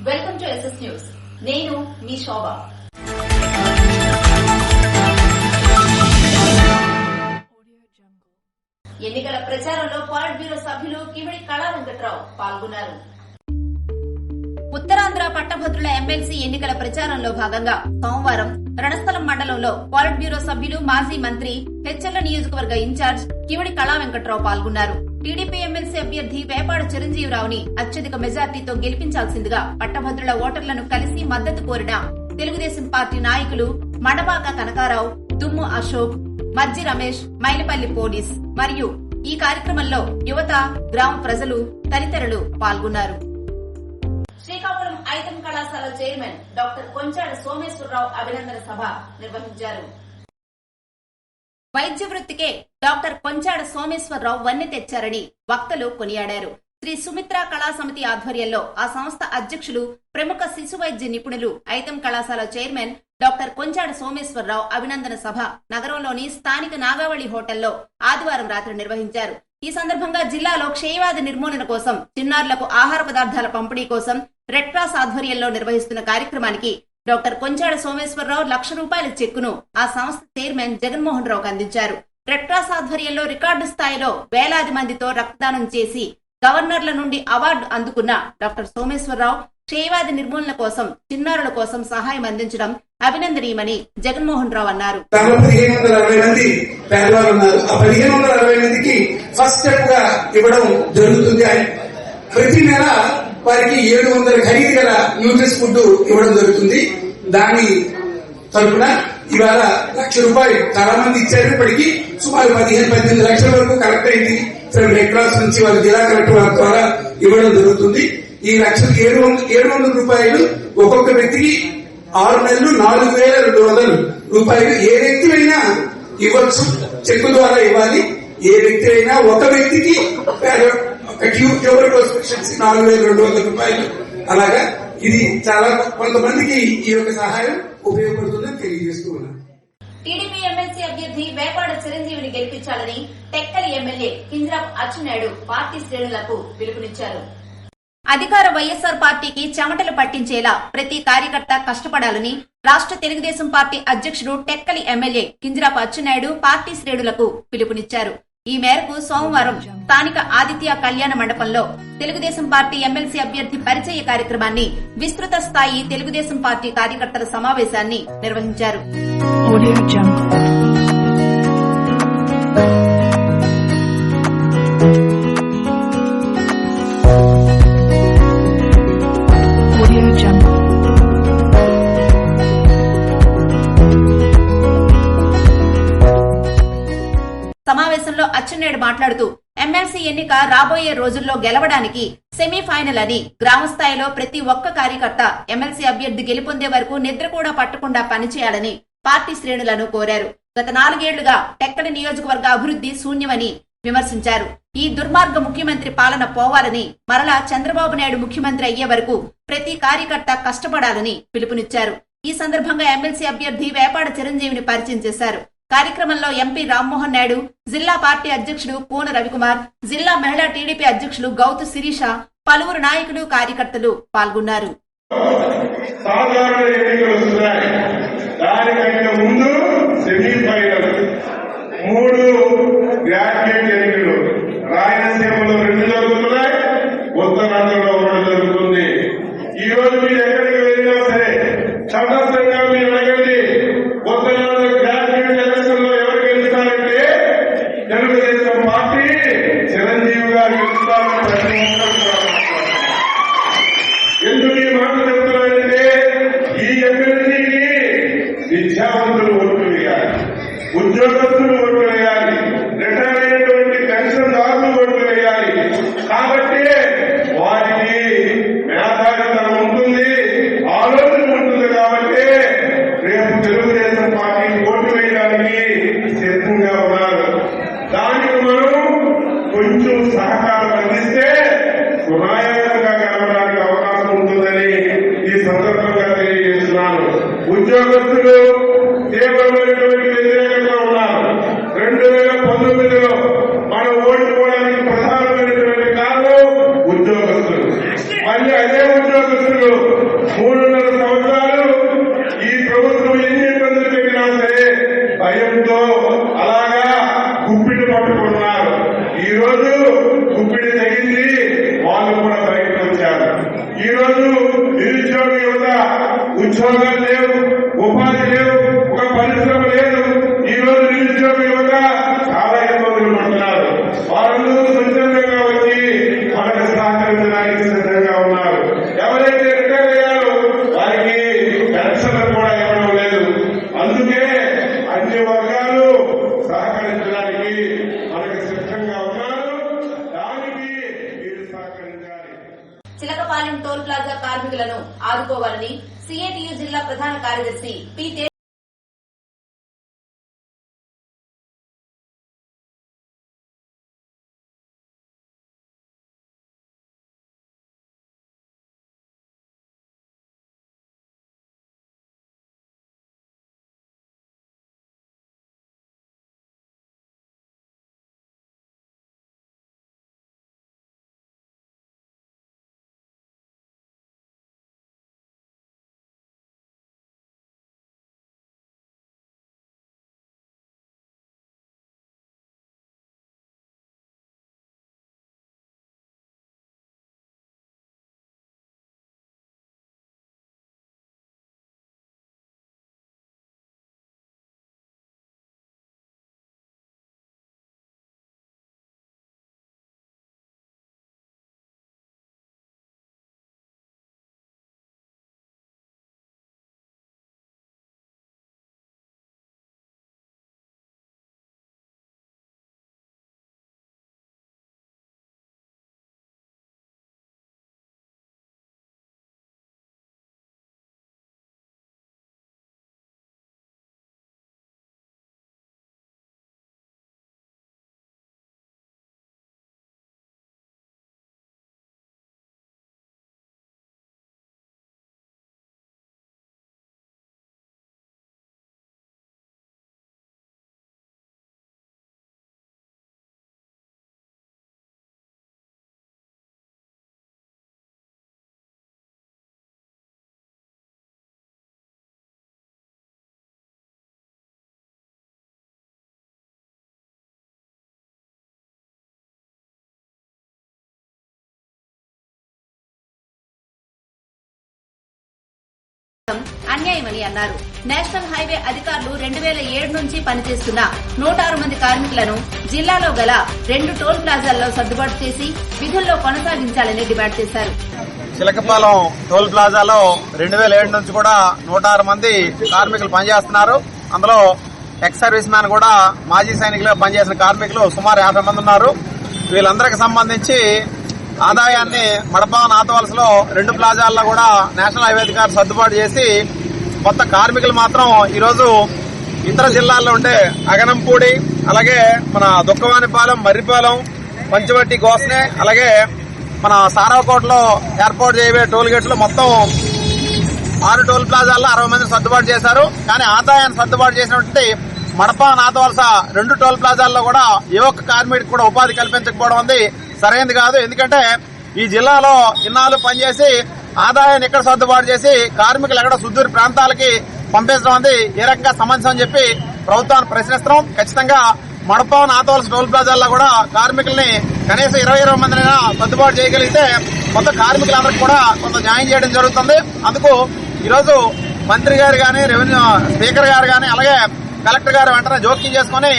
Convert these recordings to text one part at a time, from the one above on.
Welcome to SS news. నేను మీ శోభ. ఎన్నికల ప్రచారంలో పాలిట్ బ్యూరో సభ్యులు కిమిడి కళా వెంకట్రావు పాల్గొన్నారు. ఉత్తరాంధ్ర పట్టభద్రుల ఎమ్మెల్సీ ఎన్నికల ప్రచారంలో భాగంగా సోమవారం రణస్థలం మండలంలో పాలిట్ బ్యూరో సభ్యులు మాజీ మంత్రి హెచ్ఎల్ నియోజకవర్గ ఇన్ఛార్జ్ కిమిడి కళా వెంకట్రావు పాల్గొన్నారు. టీడీపీ ఎమ్మెల్సీ అభ్యర్థి వేపాడ చిరంజీవిరావుని అత్యధిక మెజార్టీతో గెలిపించాల్సిందిగా పట్టభద్రుల ఓటర్లను కలిసి మద్దతు కోరిన తెలుగుదేశం పార్టీ నాయకులు మండపాక కనకారావు, దుమ్ము అశోక్, మజ్జి రమేష్, మైలపల్లి పోలీస్ మరియు ఈ కార్యక్రమంలో యువత, గ్రామ ప్రజలు తదితరులు పాల్గొన్నారు. శ్రీకాకుళం ఐతం కళాశాల చైర్మన్ డాక్టర్ కొంచాడ సోమేశ్వరరావు అభినందన సభ నిర్వహించారు. వైద్య వృత్తికే డాక్టర్ కొంచాడ సోమేశ్వరరావు వన్నె తెచ్చారని వక్తలు కొనియాడారు. శ్రీ సుమిత్ర కళా సమితి ఆధ్వర్యంలో ఆ సంస్థ అధ్యక్షులు, ప్రముఖ శిశు వైద్య నిపుణులు, ఐతం కళాశాల చైర్మన్ డాక్టర్ కొంచాడ సోమేశ్వరరావు అభినందన సభ నగరంలోని స్థానిక నాగావళి హోటల్లో ఆదివారం రాత్రి నిర్వహించారు. ఈ సందర్భంగా జిల్లాలో క్షయవ్యాధి నిర్మూలన కోసం, చిన్నారులకు ఆహార పదార్థాల పంపిణీ కోసం రెడ్ క్రాస్ ఆధ్వర్యంలో నిర్వహిస్తున్న కార్యక్రమానికి డాక్టర్ కొంచాడ సోమేశ్వరరావు ₹1,00,000 చెక్కును ఆ సంస్థ చైర్మన్ జగన్మోహన్ రావుకు అందించారు. రెడ్ క్రాస్ ఆధ్వర్యంలో రికార్డు స్థాయిలో వేలాది మందితో రక్తదానం చేసి గవర్నర్ల నుండి అవార్డు అందుకున్న డాక్టర్ సోమేశ్వరరావు క్షయవ్యాధి నిర్మూలన కోసం, చిన్నారుల కోసం సహాయం అందించడం అభినందనీయమని జగన్మోహన్ రావు అన్నారు. 1560 మంది పేదవాళ్ళు ఉన్నారు. ఆ 1560 మందికి ఫస్ట్ స్టెప్ గా ఇవ్వడం జరుగుతుంది. ప్రతి నెల వారికి 700 ఖరీదు గల న్యూట్రిస్ ఫుడ్ ఇవ్వడం జరుగుతుంది. దాని తరఫున ఇవాళ ₹1,00,000 చాలా మంది ఇచ్చారు. ఇప్పటికీ సుమారు 15-18 లక్షల వరకు కలెక్ట్ అయింది. రెడ్ క్రాస్ నుంచి వారి జిల్లా కలెక్టర్ వారి ద్వారా ఇవ్వడం జరుగుతుంది. ఈ ₹700 ఒక్కొక్క వ్యక్తికి 6 నెలలు ₹4,200 ఏ వ్యక్తి అయినా ఇవ్వచ్చు. చెక్కు ద్వారా ఇవ్వాలి. ఏ వ్యక్తి అయినా ఒక వ్యక్తికి ₹4,200 అలాగా ఇది చాలా కొంతమందికి ఈ యొక్క సహాయం ఉపయోగపడుతుందని తెలియజేస్తూ ఉన్నాను. టీడీపీ ఎమ్మెల్సీ అభ్యర్థి వేపాడ చిరంజీవిని గెలిపించాలని టెక్కలి ఎమ్మెల్యే కింజరాపు అచ్చెన్నాయుడు పార్టీ శ్రేణులకు పిలుపునిచ్చారు. అధికార వైఎస్సార్ పార్టీకి చెమటలు పట్టించేలా ప్రతి కార్యకర్త కష్టపడాలని రాష్ట్ర తెలుగుదేశం పార్టీ అధ్యక్షుడు టెక్కలి ఎమ్మెల్యే కింజరాపు అచ్చెన్నాయుడు పార్టీ శ్రేణులకు పిలుపునిచ్చారు. ఈ మేరకు సోమవారం స్థానిక ఆదిత్య కళ్యాణ మండపంలో తెలుగుదేశం పార్టీ ఎమ్మెల్సీ అభ్యర్థి పరిచయ కార్యక్రమాన్ని, విస్తృత స్థాయి తెలుగుదేశం పార్టీ కార్యకర్తల సమావేశాన్ని నిర్వహించారు. సమావేశంలో అచ్చెన్నాయుడు మాట్లాడుతూ, ఎమ్మెల్సీ ఎన్నిక రాబోయే రోజుల్లో గెలవడానికి సెమీఫైనల్ అని, గ్రామ స్థాయిలో ప్రతి ఒక్క కార్యకర్త ఎమ్మెల్సీ అభ్యర్థి గెలుపొందే వరకు నిద్ర కూడా పట్టకుండా పనిచేయాలని పార్టీ శ్రేణులను కోరారు. గత 4 ఏళ్లుగా టెక్కలి నియోజకవర్గ అభివృద్ధి శూన్యమని విమర్శించారు. ఈ దుర్మార్గ ముఖ్యమంత్రి పాలన పోవాలని, మరలా చంద్రబాబు నాయుడు ముఖ్యమంత్రి అయ్యే వరకు ప్రతి కార్యకర్త కష్టపడాలని పిలుపునిచ్చారు. ఈ సందర్భంగా ఎమ్మెల్సీ అభ్యర్థి వేపాడ చిరంజీవిని పరిచయం చేశారు. కార్యక్రమంలో ఎంపీ రామ్మోహన్ నాయుడు, జిల్లా పార్టీ అధ్యక్షుడు కూన రవికుమార్, జిల్లా మహిళా టీడీపీ అధ్యక్షులు గౌతు శిరీష, పలువురు నాయకులు, కార్యకర్తలు పాల్గొన్నారు. సాధారణ ఎన్నికలు వస్తున్నాయి. దానికంటే ముందు సెమీఫైనల్ 3 గ్రాడ్యుయేట్ ఎన్నికలు రాయలసీమలో 2 జరుగుతున్నాయి, ఉత్తరాంధ్రలో 1 జరుగుతుంది. ఈ రోజు మీరు ఎక్కడికి వెళ్ళినా సరే సమర్థంగా మీరు అడగండి, ఉత్తరాంధ్ర గ్రాడ్యుయేట్ ఎలక్షన్ లో ఎవరు గెలుస్తారంటే తెలుగుదేశం పార్టీ చిరంజీవి గారు గెలుస్తారని ప్రతి ఒక్కరు. ఎందుకు ఈ మాట చెబుతున్నారంటే ఈ ఎమ్మెల్సీకి విద్యావంతులు ఓట్లు వేయాలి, ఉద్యోగస్తులు ఓట్లు వేయాలి, రిటైర్ అయినటువంటి పెన్షన్దారులు ఓట్లు వేయాలి. కాబట్టి వారికి మేధావితనం ఉంటుంది, ఆలోచన ఉంటుంది. కాబట్టి రేపు తెలుగుదేశం పార్టీ ఓట్లు వేయడానికి సిద్ధంగా ఉన్నారు. దానికి మనం కొంచెం సహకారం అందిస్తే సునాయాసంగా గెలవడానికి అవకాశం ఉంటుందని ఈ సందర్భంగా తెలియజేస్తున్నాను. ఉద్యోగస్తులు తీవ్రమైనటువంటి వ్యతిరేకంగా ఉన్నారు. ఉద్యోగస్తులు 3.5 సంవత్సరాలు ఈ ప్రభుత్వం ఎన్ని ఇబ్బందులు పెట్టినా సరే భయంతో అలాగా గుప్పిడి పట్టుకున్నారు. ఈ రోజు గుప్పిడి తగింది, వాళ్ళు కూడా బయటకు వచ్చారు. ఈ రోజు నిరుద్యోగ యువత ఉద్యోగాలు లేవు, ఉపాధి లేవు, ఒక పరిశ్రమ లేదు. ఈ రోజు నిరుద్యోగ యువత చాలా ఇబ్బందులు పడుతున్నారు. వారందరూ స్వచ్ఛందంగా వచ్చి మనకు సహకరించడానికి సిద్ధంగా ఉన్నారు. ఎవరైతే రిటైర్ అయ్యారో వారికి పెన్షన్లు కూడా ఇవ్వడం లేదు. అందుకే అన్ని వర్గాలు సహకరించడానికి మనకు సిద్ధంగా ఉన్నారు. దానికి మీరు సహకరించాలి. చిలకపాలెం టోల్ ప్లాజా కార్మికులను ఆదుకోవాలని సిఐటియు జిల్లా ప్రధాన కార్యదర్శి పి. అన్యాయమని అన్నారు. నేషనల్ హైవే అధికారులు 2007 నుంచి పనిచేస్తున్న 106 మంది కార్మికులను జిల్లాలో గల 2 టోల్ ప్లాజాల్లో సర్దుబాటు చేసి విధుల్లో కొనసాగించాలని డిమాండ్ చేశారు. చిలకపాలెం టోల్ ప్లాజాలో 2007 నుంచి కూడా 106 మంది కార్మికులు పనిచేస్తున్నారు. అందులో ఎక్స్ సర్వీస్ మ్యాన్ కూడా మాజీ సైనికులుగా పనిచేసిన కార్మికులు సుమారు 50 మంది ఉన్నారు. వీళ్ళందరికీ సంబంధించి ఆదాయాన్ని మడప నాతవలసలో 2 ప్లాజాల్లో కూడా నేషనల్ హైవే అధికారులు సర్దుబాటు చేసి కొత్త కార్మికులు మాత్రం ఈరోజు ఇతర జిల్లాల్లో ఉండే అగనంపూడి, అలాగే మన దుక్కవానిపాలెం, మర్రిపాలెం, పంచవట్టి, గోసనే, అలాగే మన సారావకోటలో ఏర్పాటు చేయబోయే టోల్ గేట్లు మొత్తం 6 టోల్ ప్లాజాల్లో 60 మందిని సర్దుబాటు చేశారు. కానీ ఆదాయాన్ని సర్దుబాటు చేసినటువంటి మడప నాతవలస 2 టోల్ ప్లాజాల్లో కూడా ఏ ఒక్క కార్మికుడికి కూడా ఉపాధి కల్పించకపోవడం ఉంది సరైనది కాదు. ఎందుకంటే ఈ జిల్లాలో ఇన్నాళ్ళు పనిచేసి ఆదాయాన్ని ఎక్కడ సర్దుబాటు చేసి కార్మికులు ఎక్కడ సుదూర ప్రాంతాలకి పంపించడం అనేది ఏ రకంగా సమంజసం అని చెప్పి ప్రభుత్వాన్ని ప్రశ్నిస్తున్నాం. ఖచ్చితంగా మడప నాతవలస టోల్ ప్లాజాల్లో కూడా కార్మికుల్ని కనీసం 20 మందినైనా సర్దుబాటు చేయగలిగితే కొత్త కార్మికులందరికీ కూడా కొంత న్యాయం చేయడం జరుగుతుంది. అందుకు ఈరోజు మంత్రి గారు గాని, రెవెన్యూ స్పీకర్ గారు గాని, అలాగే కలెక్టర్ గారు వెంటనే జోక్యం చేసుకుని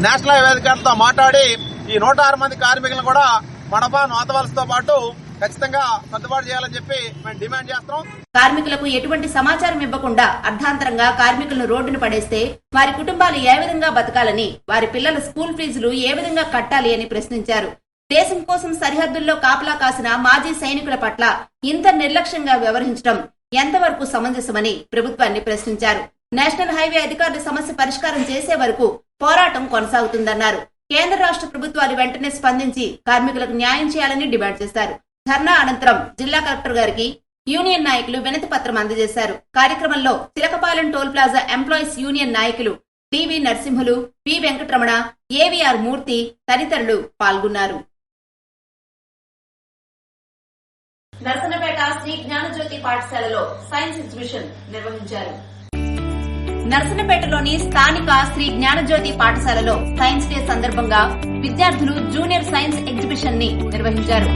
నేషనల్ హైవే అధికారులతో మాట్లాడి ఈ 106 మంది కార్మికులను కూడా మడప నాతవలసతో పాటు ఖచ్చితంగా సర్దుబాటు చేయాలని చెప్పి మేము డిమాండ్ చేస్తున్నాం. కార్మికులకు ఎటువంటి సమాచారం ఇవ్వకుండా అర్ధాంతరంగా కార్మికులను రోడ్డున పడేస్తే వారి కుటుంబాలు ఏ విధంగా బతకాలని, వారి పిల్లల స్కూల్ ఫీజులు ఏ విధంగా కట్టాలి అని ప్రశ్నించారు. దేశం కోసం సరిహద్దుల్లో కాపలా కాసిన మాజీ సైనికుల పట్ల ఇంత నిర్లక్ష్యంగా వ్యవహరించడం ఎంతవరకు సమంజసమని ప్రభుత్వాన్ని ప్రశ్నించారు. నేషనల్ హైవే అధికారుల సమస్య పరిష్కారం చేసే వరకు పోరాటం కొనసాగుతుందన్నారు. కేంద్ర రాష్ట్ర ప్రభుత్వాలు వెంటనే స్పందించి కార్మికులకు న్యాయం చేయాలని డిమాండ్ చేశారు. ధర్నా అనంతరం జిల్లా కలెక్టర్ గారికి యూనియన్ నాయకులు వినతి పత్రం అందజేశారు. కార్యక్రమంలో Chilakapalem toll plaza employees union నాయకులు D V Narasimhulu, P Venkataramana, A V R Murthy తదితరులు పాల్గొన్నారు. నర్సన్నపేట శ్రీ జ్ఞానజ్యోతి పాఠశాలలో సైన్స్ ఎగ్జిబిషన్ నిర్వహించారు. నర్సన్నపేటలోని స్థానిక శ్రీ జ్ఞానజ్యోతి పాఠశాలలో సైన్స్ డే సందర్భంగా విద్యార్థులు జూనియర్ సైన్స్ ఎగ్జిబిషన్ ని నిర్వహించారు.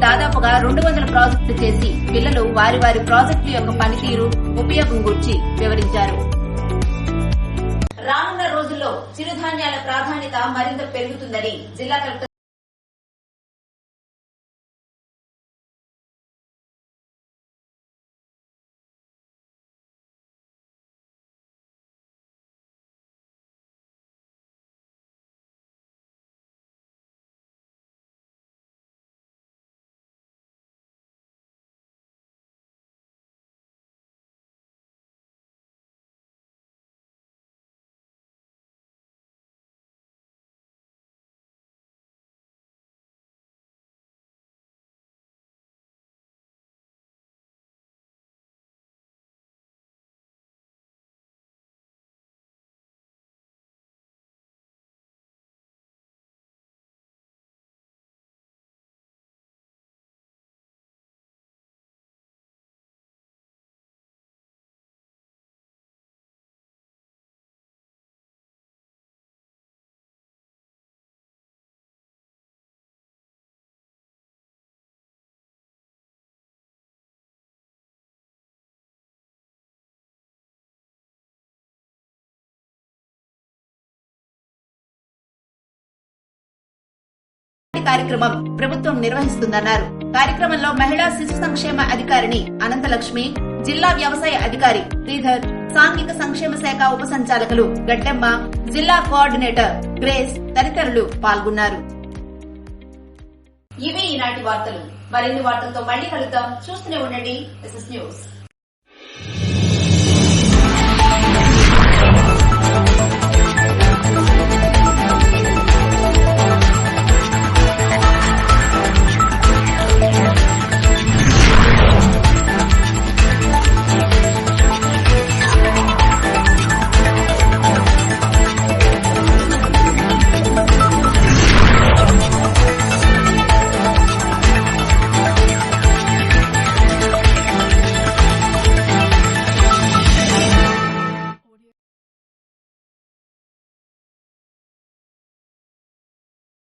దాదాపుగా 200 ప్రాజెక్టులు చేసి పిల్లలు వారి ప్రాజెక్టుల యొక్క పనితీరు, ఉపయోగం గురించి వివరించారు. రానున్న రోజుల్లో చిరుధాన్యాల ప్రాధాన్యత మరింత పెరుగుతుందని జిల్లా కలెక్టర్ కార్యక్రమం ప్రభుత్వం నిర్వహిస్తుందన్నారు. కార్యక్రమంలో మహిళా శిశు సంక్షేమ అధికారిని అనంతలక్ష్మి, జిల్లా వ్యవసాయ అధికారి శ్రీధర్, సాంఘిక సంక్షేమ శాఖ ఉప సంచాలకులు గడ్డెమ్మ, జిల్లా కోఆర్డినేటర్ గ్రేస్ తదితరులు పాల్గొన్నారు. ఇవి ఈనాటి వార్తలు. మరిన్ని వార్తలతో మళ్లీ కలుద్దాం. చూస్తూనే ఉండండి SS న్యూస్.